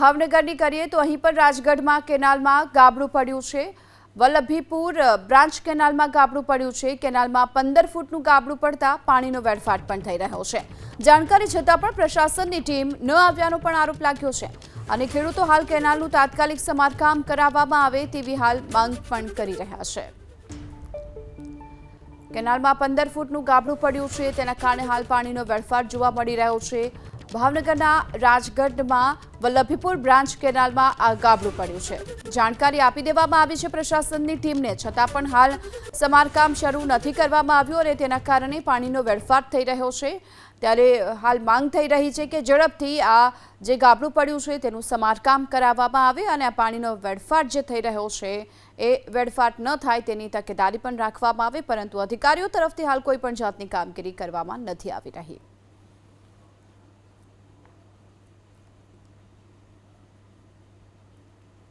ભાવનગરની કરીએ તો અહીં પણ રાજગઢમાં કેનાલમાં ગાબડું પડ્યું છે। વલ્લભીપુર બ્રાન્ચ કેનાલમાં ગાબડું પડ્યું છે। કેનાલમાં 15 ફૂટનું ગાબડું પડતા પાણીનો વેડફાટ પણ થઈ રહ્યો છે। જાણકારી છતાં પણ પ્રશાસનની ટીમ ન આવ્યાનો પણ આરોપ લાગ્યો છે અને ખેડૂતો હાલ કેનાલનું તાત્કાલિક સમારકામ કરાવવામાં આવે તેવી હાલ માંગ પણ કરી રહ્યા છે। કેનાલમાં 15 ફૂટનું ગાબડું પડ્યું છે, તેના કારણે હાલ પાણીનો વેડફાટ જોવા મળી રહ્યો છે। ભાવનગરના રાજગઢમાં વલ્લભીપુર બ્રાન્ચ કેનાલમાં આ ગાબડું પડ્યું છે। જાણકારી આપી દેવામાં આવી છે પ્રશાસનની ટીમને, છતાં પણ હાલ સમારકામ શરૂ નથી કરવામાં આવ્યું અને તેના કારણે પાણીનો વેડફાટ થઈ રહ્યો છે। ત્યારે હાલ માંગ થઈ રહી છે કે ઝડપથી આ જે ગાબડું પડ્યું છે તેનું સમારકામ કરાવવામાં આવે અને આ પાણીનો વેડફાટ જે થઈ રહ્યો છે એ વેડફાટ ન થાય તેની તકેદારી પણ રાખવામાં આવે, પરંતુ અધિકારીઓ તરફથી હાલ કોઈ પણ જાતની કામગીરી કરવામાં નથી આવી રહી।